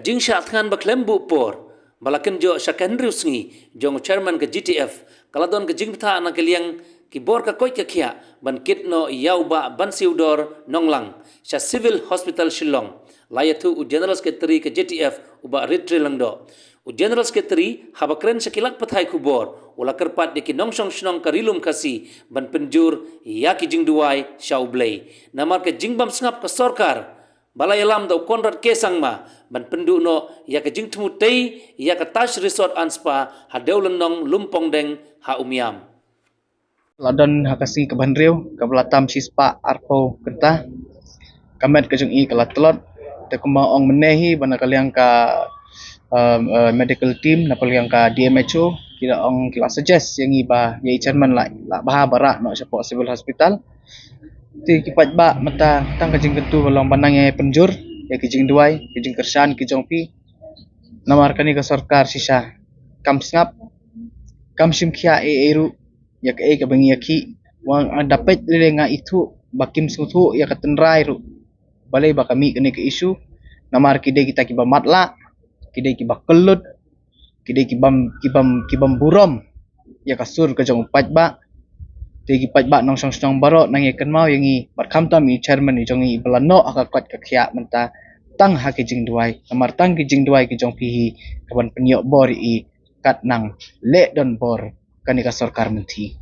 kajing syatkan baklem bu por balakan jo secondary sngi jong chairman ke GTF kaladon kajing peta anak liang ki bor ka koi ka khia ban kitno yauba ban siudor nonglang sha civil hospital shillong layathu u general secretary ke GTF uba ritri langdo u general secretary habakren sekilak pathai kubor ula kerpat deki nongsong shnong karilum kasi ban penjur ya ki jing duai shaublei namar ke jingbam sngap ka sorkar balai alam do konrad kesang ma ban pendu no ya ke jing tmu tei ya ke tash resort and spa hadeulen nong lumpong deng ha umiam Ladon hakasi ke Banriu ke Belatam Sispa Arpo Kentah kamet ke Jung I ke Latlot te kumbang ong menehi bana kaliang ka medical team na kaliang ka DMHO kira ong kila suggest yang iba yai chairman la baha barak no support civil hospital ti kipat ba mata tang kajing kentu balong panang yang penjur ya kijing duai kijing kersan kijong pi namar kani ke sarkar sisa kam sngap kam simkhia eru ya ke bengi yaki wang dapat lelenga itu bakim sutu ya ketenrai ru balai ba kami kene ke isu namar kide kita kiba matla kide kiba kelut kide kibam burom ya kasur ke jong pat ba te pat ba nong song baro nang ikan mau yang i barkam tam i chairman i jong i belano akakat ke khia menta tang ha ke jing duai namar tang ke jing duai ke jong pihi kaban penyok bor i kat nang le don bor kani ka sarkar menti